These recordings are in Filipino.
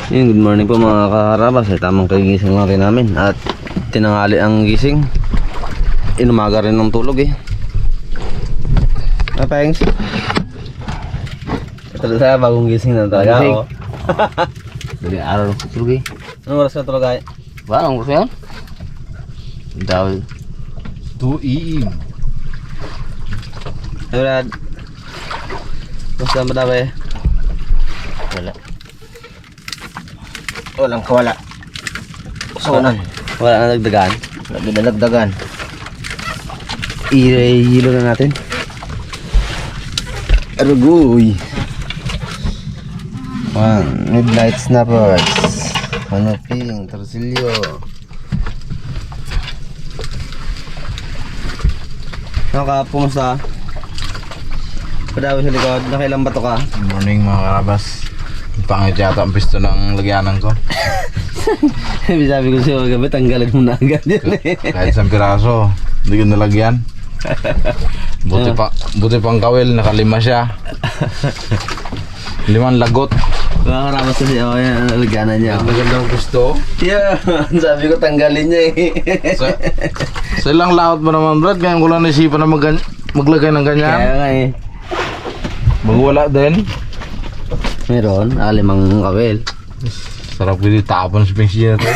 Good morning po mga kaharabas. Tamang kagising na rin namin. At tinangali ang gising. Inumaga rin ng tulog eh. Pengs. Ito na bagong gising na talaga ako. Dari araw ng tulog eh. Anong oras na tulog ay? Anong oras yan? Dahil 2 AM. Hey Brad. Basta ba daw eh? Wala. Walang kawala. Sonan. Wala na nagdagan. Lagi na nagdagan. Ihilo na natin. Arugoy. Midnight snappers. Hanaping, torsilyo. Kumusta? Padawi sa likod, nakailang bato ka? Good morning mga karabas. Pangit yata ang pisto ng lagyanan ko. Sabi ko siya gabi, tanggalin mo na agad yan eh. Kahit isang piraso, hindi ko nalagyan. Buti pang kawil, nakalima siya. 5 lagot. Mga karabas kasi ako yan, nalagyanan niya. Magandang gusto. Yeah, sabi ko tanggalin niya eh. Sa ilang laot mo naman Brad, ngayon ko lang naisipan na maglagay ng ganyan. Kaya nga eh. Magwala din. Meron, 5 kawil. Sarap ko dito tapon sa pengsiya na to.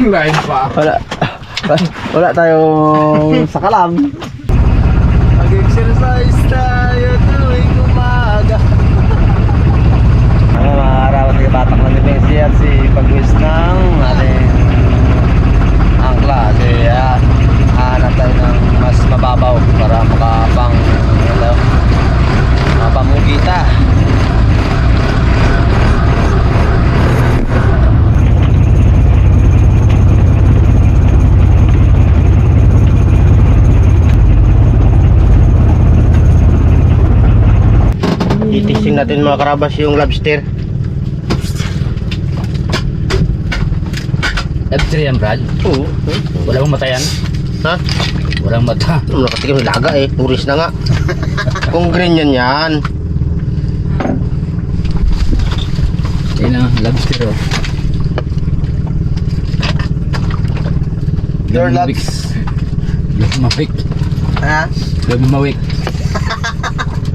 Lain pa. Wala tayong sakalam. Mag-exercise tayo tuwing umaga. Mga harapan ng batak na ni Messi at si Pagwis ng ating angkla. Kasi hanap tayo ng mas mababaw para mapamugita. Itising natin mga karabas yung lobster. Lobster yan Brad? Oo. Walang mata yan? Ha? Walang mata. Nakatikim ng laga eh. Turis na nga. Kung green yan. Yan ang lobster oh. Your Gabi loves. mawik. Ha? Gabi mawik.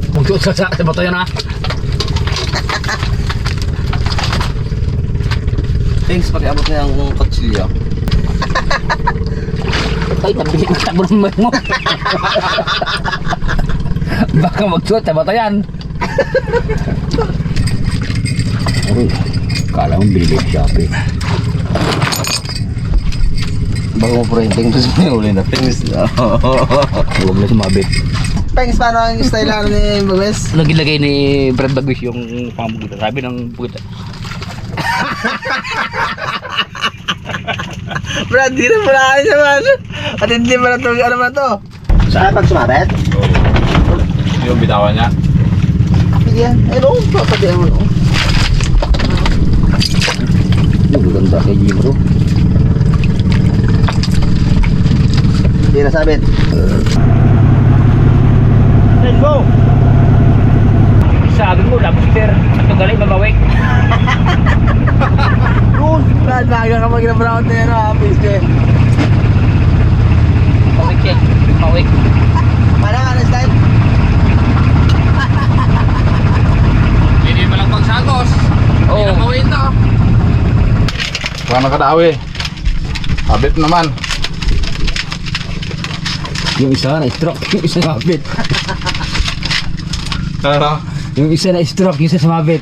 Magtuot ka sa bato yan ha. Thanks, pakiabot na yung kutsilyo. Ay, nabili ka sa bulmay mo. Baka magsuot sa bato yan. Uy, kala mo binili sa Shopee. Bago mo printing, tapos may uli na. Thanks. Huwag na sumabit. Thanks, paano ang style ni Bagwes? Lagi-lagay ni Brad Bagwis yung pamugita. Sabi ng bugita. Brad, di na pala kayo naman. At hindi pa na ito, ano ba ito? Saan pag sumabit? Yung bitawan niya. Bigyan. Ayun o, papabihan mo no. Maganda kay Jimro. Hindi na sabit. Let's go! Sabi mo, lobster. Ito galing mamawik. Doon, Brad, naga ka mag-brown na yan, hapis ko eh. Mawik siya. Mawik. Parang ano style? Hindi mo lang pagsagos. Oo. Mawin to. Kung nakadawi. Habit naman. Yung isa na stroke, yung isa sumabit. Ano? Yung isa na stroke, yung isa sumabit.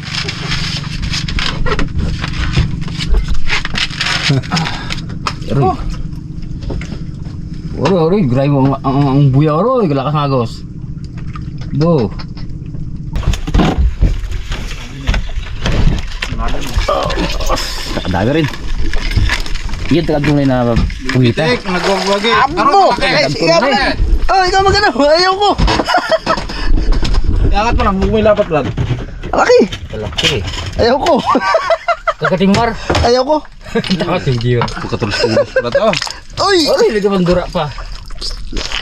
Aroy. Aroy, gray mo ang buya aroy, lakas magos. Do. Dami rin. Iyan tagadunay na pugita. Tik, nagwagwagi. Abo! Oh, ikaw magano, ayaw ko! Iangat mo lang, huwag mo ilapat Brad. Laki! Kalaki. Ayaw ko! Kakatingmar. Ayaw ko! Takot yung gear. Pagkatulos-tulos Brad oh. Uy! Aroy, lagi mandura pa.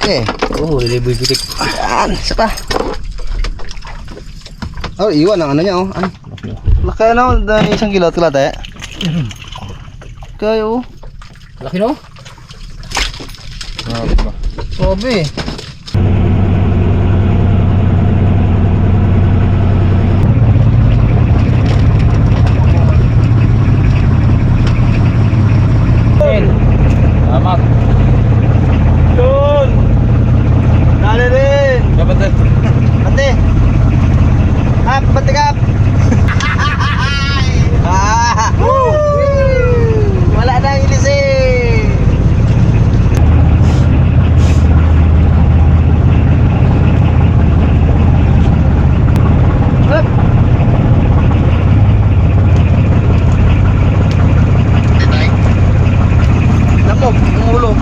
Okay. Oh, liliboy bitik. Yan, isa pa. Oh, iwan ang ano niya oh. Ay. Laki na dahil 1 kilo at kalate. Kayo. Laki no? Sobe. Salamat. Yun. Dali rin. Dapat eh. Bate. Up, bate kap. Ah. Wala nang ilis eh. Up. Lamog, ang ulo.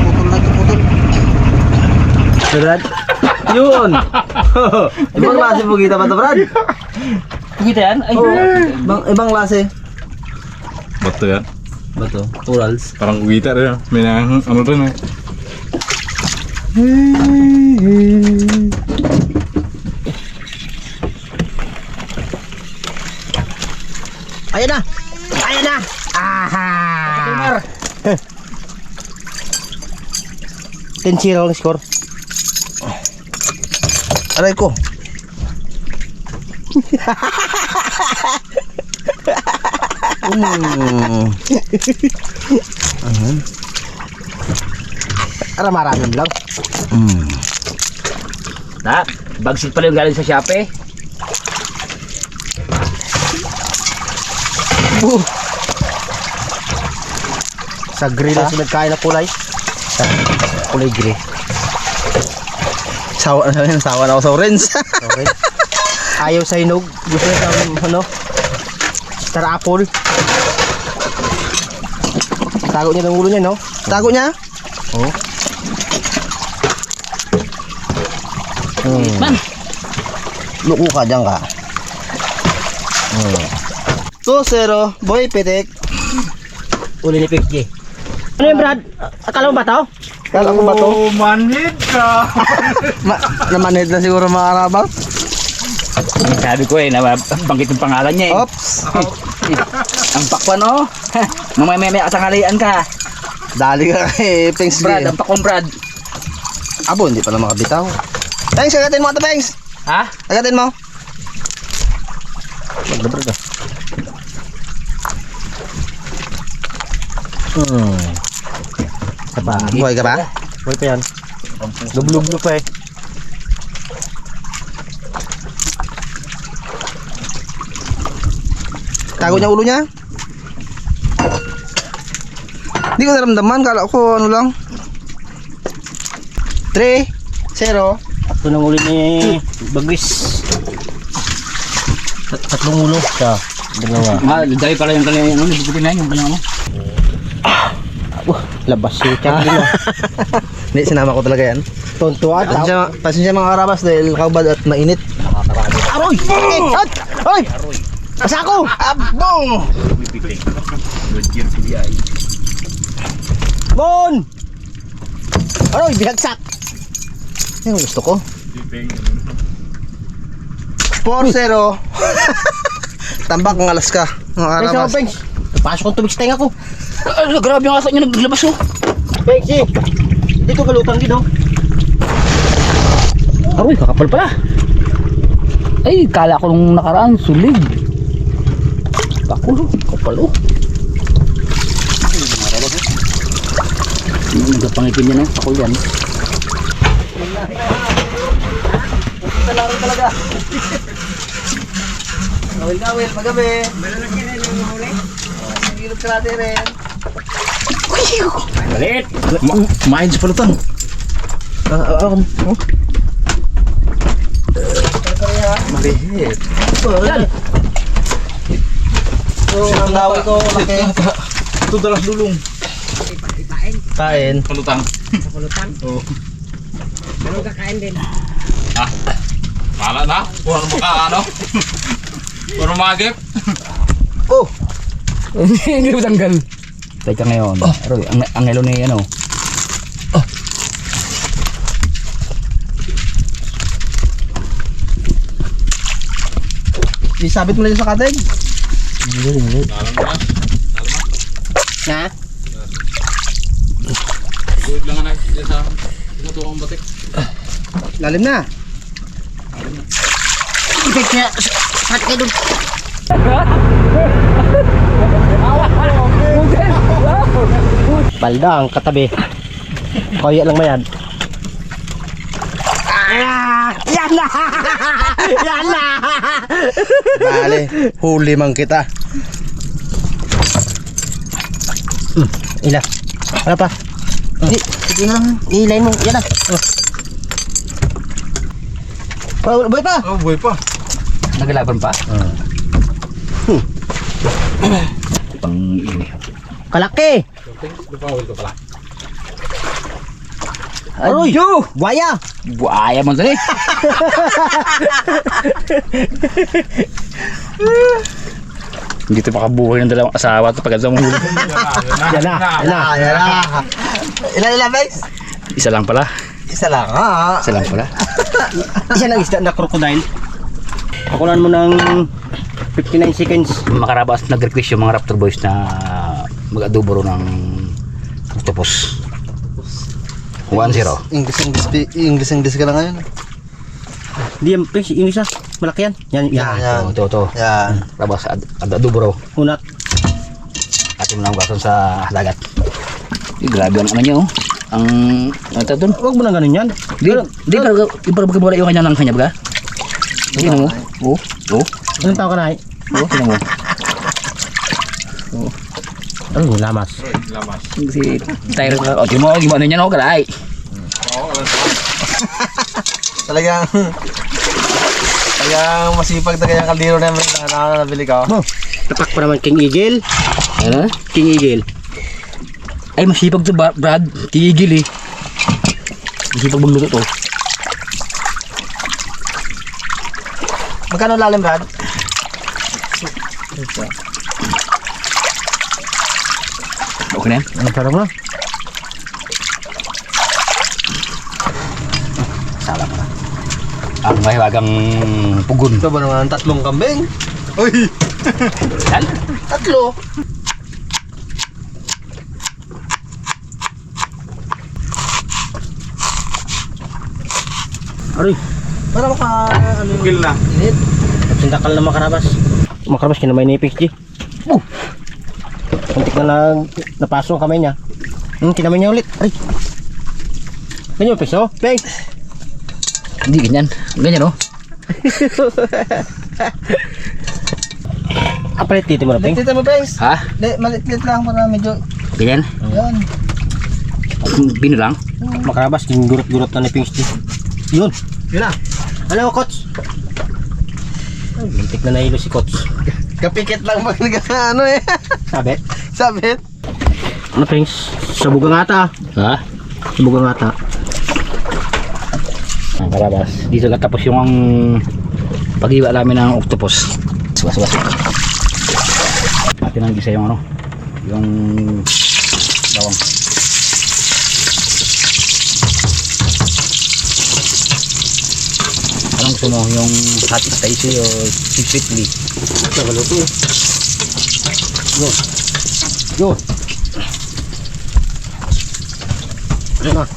Putol na ito, putol. Brad? Yun! Ibang klase po kita ba ito, Brad? Kita yan? Ay, Ibang klase. Bato yan. Ba ito? Corals. Parang guwita rin. May nang, ano rin eh. Ayan na! Ayan na! Aha! 10-0 ang score. Aray ko. Ara maraming lang. na, bagsit pala yung galing sa Shopee. Sa grill na nagkain na kulay. Sa kulay gray. Sawa na ako sa orange. Okay. Ayaw sa hinog. Gusto niya sa ano? Star apple. Tago niya ng ulo niya, no? Tago niya? Oo. Man, Luko ka dyan ka. 2-0. Boy, pitik. uli ni Piggy. Ano yung Brad? Akala mo ba to? Kala ko ba to? Manhid ka! Namanhid na siguro mga karabang. Sabi ko eh, nabanggit yung pangalan niya eh. Oops. Ang pakwan oh. Nung may katangalian ka. Dali ka kay Pengs. Brad, ang pakwan Brad. Abo, hindi pala makabitaw. Pengs, agatin mo ito, Pengs. Ha? Agatin mo. Magdabar ka. Apa? Buhay ka ba? Buhay pa yan. Lublublo pa eh. Tago niya ulo niya. Hindi ko naramdaman. Kala ko ano lang. 3-0. Ito nang uli ni Bagwis. Tatlong ulo. Siya. Dalawa. Dahil pala yung kanya, ano, nabubutin na yung kanya, ano. Labas yung tiyan din. Hindi, sinama ko talaga yan. Tontuan. Pasensya mga karabas dahil kaubad at mainit. Aroy! Aroy! Asa ako! Abong! Bon! Aroy, binagsak! Yan ang gusto ko. 4-0. Tambak ng alas ka. Mga karabas. Pengs, pasok kong tubig sa tenga ko. Grabe yung aso niya naglabas oh. Pengs, dito kalutang din oh. Aroy, kakapal pala. Ay, kala ko nung nakaraan, sulig. Bakulo, kapal oh. Nagpapangitin niya no, ako yan. Talaga talaga. Gawin, magabi. Malalagyan na yung mahuli. Sigilog ka natin rin. Galit! Kumain sa palutan. Malihit. Yan! So, ang lawi ko, laki. Ito dalas dulong. Kain. Palutang. Pulutan. Oo. Ano kakain din? Ha? Pala na? Kung ano maka ano? Puro magip. Oh! Hindi mo tanggal. Teka ngayon. Aroy, ang elo ni ano. Sisabit mo lang sa katig. Na? Good lang nga sa tumutukang batik. Lalim na. Ipit niya. Hat kayo doon. Palda ang katabi. Kaya lang mayan. Yan na! Yan na! Bale, huli man kita. Ila. Ano pa? Sige na lang. Ilayin mo. Yan na. Oh, boy pa. Oh, boy pa. Naglaban pa? Pang ini. Kalaki. Lupawil ka pala. Aroy. Buaya. Buaya mo dali. Dito makabuhay ng dalawang asawa at pagkat sa mga huli. Yan na. Ilan guys? Isa lang pala. Isa lang ha. Isa lang pala. Isa ng isda na crocodile. Pakulan mo ng 59 seconds. Makarabas nag-request yung mga Raptor Boys na mag-adobo ro ng octopus. 1-0. English ka na ngayon. Di yan, yung isa. Malaki yan. Yan, yan. Ito. Yan. Rabas adobo ro. Unat. Atin mo lang gason sa dagat. Grabe ang ano niya oh. Ang ano doon? Huwag mo na ganun yan. Di para wala yung kanya ng kanya baga. Tingnan mo. Oh. Anong tao ka na eh? Tingnan mo. Ano yung lamas? Lamas. Si Tyron oh, tingnan mo gimana niya no kalay. Oo, Talagang masipag na kanyang kaldero na nabili ka. Tapak pa naman King Eagle. Ano? King Eagle. Ay masipag to Brad. Tigil eh. Masipag magluto to. Magkano lalim, Brad? Okay na yan? Ano parang na? Sala pa na. Ang mahiwagang pugon. Ito ba naman 3 kambing? Uy! Yan? 3. Aroy. Para maka ano Bugil na. init. Sintakal na makarabas. Makarabas kinamay ni PXG. Kuntik na napasok ang kamay niya. Kinamay niya ulit. Ay. Ganyan peso? Peng. Hindi ganyan. Ganyan oh. Apalit dito mo na Peng. Dito mo, Pes. Ha? Malit-lit lang para medyo Ganyan? yan. Bino lang? Makarabas, yung gurot-gurot na ni PXG. Yun. Yun na. Hello, Coach. Ay, lintik na nahilo si Coach. Kapikit lang mag ano eh. Sabi? Sabit. Ano, Pengs? Sabuga nga ata. Ha? Sabuga nga ata. Ang karabas. Dito natapos yung ang pag-iwa namin ng octopus. Was. Atin ang gisa yung ano. Yung bawang. Anong gusto mo? Yung hot spicy o sweetly? Nakaluto eh. Yo. Ano na?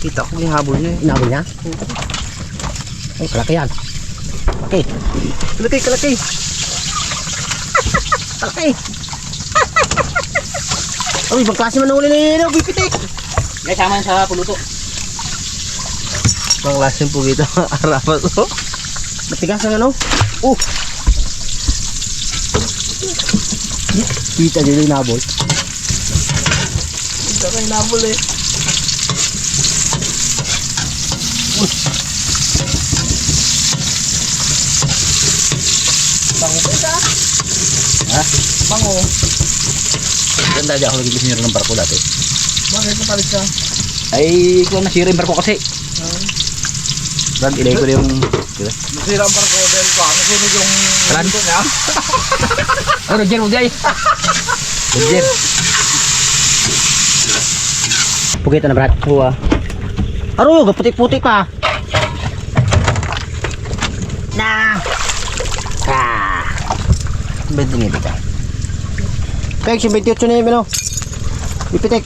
Kita ko yung habol niya. Inabol niya? Ay, kalaki yan. Okay. Kalaki. Kalaki. Ay, ibang klase man nahuli na bipitik. May sama sa puluto. Pang lasing po kita arapat oh. Matigas ang ano? Kita din yung nabol. Kita ko yung nabol eh. Bango pa isa. Ha? Bango. Ganda dyan ako naging sinira ng barko dati. Bakit napalit ka? Ay, kung nasira yung barko kasi. Brad, ilay ko na yung... Diba? Nasira ang barko dahil ko. Nasunog yung Brad? luto niya. Oh, Roger, Roger. Roger. Pugita na, Brad. Buwa. Aro, putik-putik pa. Na! Ah! 29 ka. Peg, si 28 na yun, ano? Ipitik.